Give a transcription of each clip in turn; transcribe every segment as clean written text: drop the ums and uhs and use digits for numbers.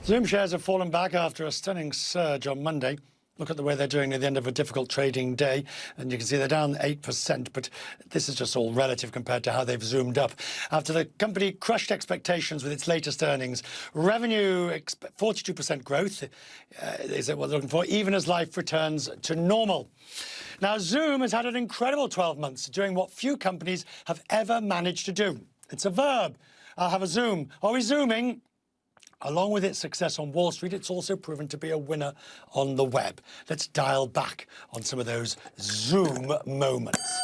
Zoom shares have fallen back after a stunning surge on Monday. Look at the way they're doing near the end of a difficult trading day, and you can see they're down 8%, but this is just all relative compared to how they've zoomed up. After the company crushed expectations with its latest earnings, revenue 42% growth is what they're looking for, even as life returns to normal. Now, Zoom has had an incredible 12 months, doing what few companies have ever managed to do. It's a verb. I'll have a Zoom. Are we zooming? Along with its success on Wall Street, it's also proven to be a winner on the web. Let's dial back on some of those Zoom moments.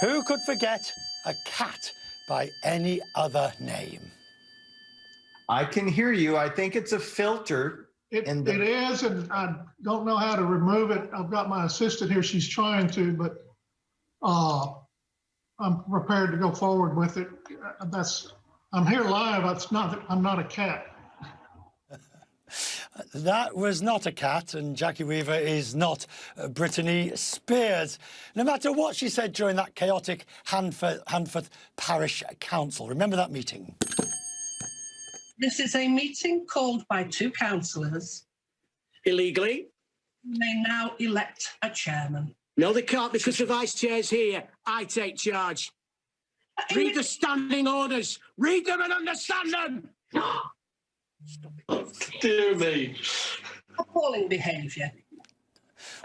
Who could forget a cat by any other name? I can hear you. I think it's a filter. It is, and I don't know how to remove it. I've got my assistant here. She's trying to, but I'm prepared to go forward with it. I'm here live. I'm not a cat. That was not a cat, and Jackie Weaver is not Brittany Spears. No matter what she said during that chaotic Handforth Parish Council. Remember that meeting? This is a meeting called by two councillors. Illegally? They now elect a chairman. No, they can't, because the vice chair's here. I take charge. Read the standing orders. Read them and understand them. Oh, dear me. Appalling behaviour.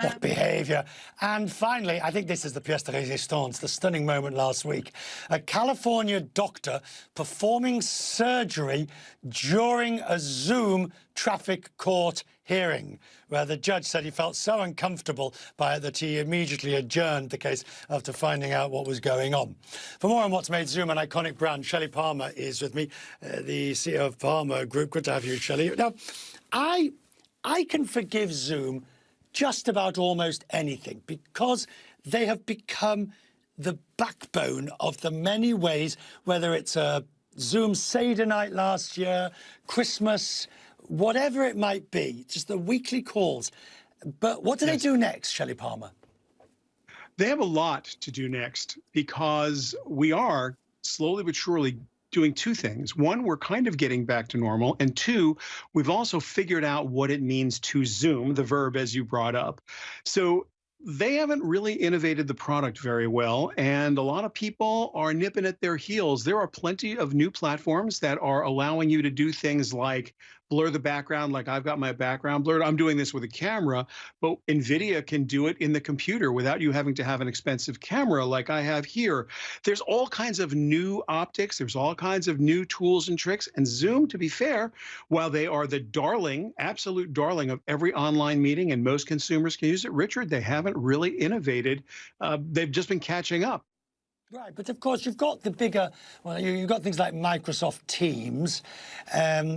What behaviour? And finally, I think this is the pièce de résistance, the stunning moment last week. A California doctor performing surgery during a Zoom traffic court hearing, where the judge said he felt so uncomfortable by it that he immediately adjourned the case after finding out what was going on. For more on what's made Zoom an iconic brand, Shelly Palmer is with me, the CEO of Palmer Group. Good to have you, Shelly. Now, I can forgive Zoom just about almost anything because they have become the backbone of the many ways, whether it's a Zoom Seder night last year, Christmas, whatever it might be, just the weekly calls. But what do they do next, Shelly Palmer? They have a lot to do next because we are slowly but surely doing two things. One, we're kind of getting back to normal. And two, we've also figured out what it means to Zoom, the verb as you brought up. So they haven't really innovated the product very well, and a lot of people are nipping at their heels. There are plenty of new platforms that are allowing you to do things like blur the background, like I've got my background blurred. I'm doing this with a camera, but NVIDIA can do it in the computer without you having to have an expensive camera like I have here. There's all kinds of new optics. There's all kinds of new tools and tricks. And Zoom, to be fair, while they are the darling, absolute darling of every online meeting and most consumers can use it, Richard, they haven't really innovated. They've just been catching up. Right, but of course you've got the bigger, well, you've got things like Microsoft Teams,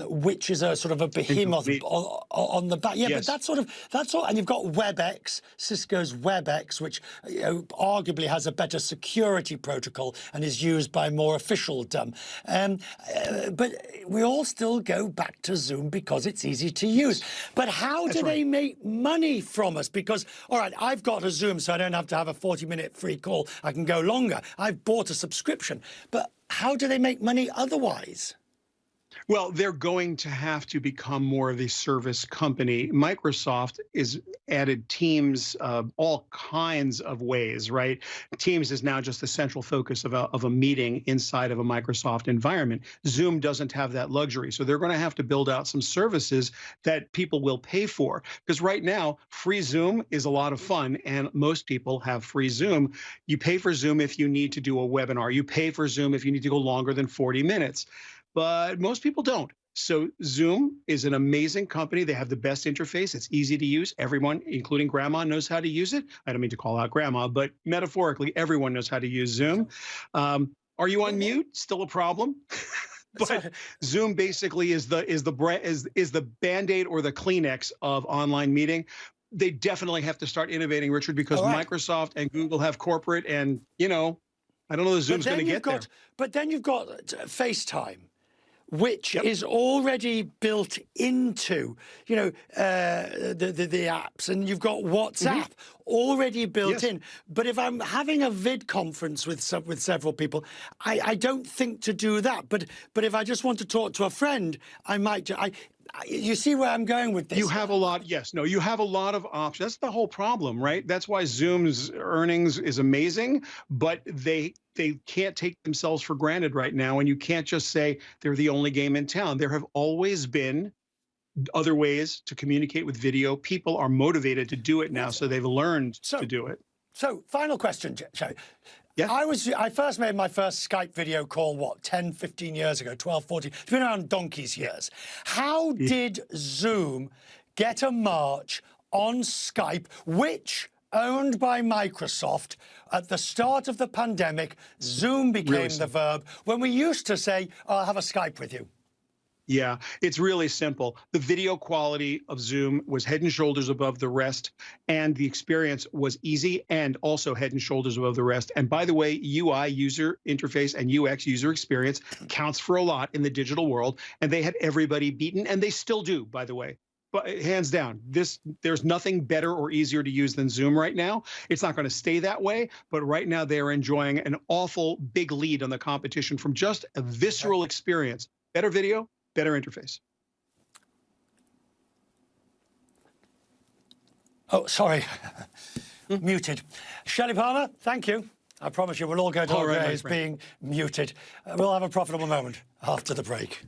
which is a sort of a behemoth on the back. Yeah, yes. But that's all, and you've got WebEx, Cisco's WebEx, which arguably has a better security protocol and is used by more officialdom. But we all still go back to Zoom because it's easy to use. But how do they make money from us? Because, all right, I've got a Zoom, so I don't have to have a 40-minute free call. I can go longer. I've bought a subscription, but how do they make money otherwise? Well, they're going to have to become more of a service company. Microsoft is added Teams all kinds of ways, right? Teams is now just the central focus of a meeting inside of a Microsoft environment. Zoom doesn't have that luxury. So they're going to have to build out some services that people will pay for. Because right now, free Zoom is a lot of fun, and most people have free Zoom. You pay for Zoom if you need to do a webinar. You pay for Zoom if you need to go longer than 40 minutes. But most people don't. So Zoom is an amazing company. They have the best interface. It's easy to use. Everyone, including grandma, knows how to use it. I don't mean to call out grandma, but metaphorically, everyone knows how to use Zoom. Are you on mute? Still a problem? But Zoom basically is the Band-Aid or the Kleenex of online meeting. They definitely have to start innovating, Richard, because Microsoft and Google have corporate, and, you know, I don't know if Zoom's going to get there. But then you've got FaceTime, which is already built into, you know, the apps, and you've got WhatsApp already built in. But if I'm having a vid conference with several people, I don't think to do that. But if I just want to talk to a friend, I might. You see where I'm going with this? You have a lot. Yes. No, you have a lot of options. That's the whole problem, right? That's why Zoom's earnings is amazing, but they can't take themselves for granted right now. And you can't just say they're the only game in town. There have always been other ways to communicate with video. People are motivated to do it now, so they've learned to do it. So, final question, Shelly. Yeah. I first made my first Skype video call, what, 10, 15 years ago, 12, 14. It's been around donkey's years. How did Zoom get a march on Skype, which, owned by Microsoft, at the start of the pandemic, Zoom became the verb, when we used to say, oh, I'll have a Skype with you? Yeah, it's really simple. The video quality of Zoom was head and shoulders above the rest, and the experience was easy and also head and shoulders above the rest. And by the way, UI, user interface, and UX, user experience, counts for a lot in the digital world, and they had everybody beaten, and they still do, by the way. But hands down, there's nothing better or easier to use than Zoom right now. It's not going to stay that way, but right now they're enjoying an awful big lead on the competition from just a visceral experience. Better video, better interface. Oh, sorry. Muted. Shelly Palmer, thank you. I promise you we'll all go to our graves being muted. We'll have a profitable moment after the break.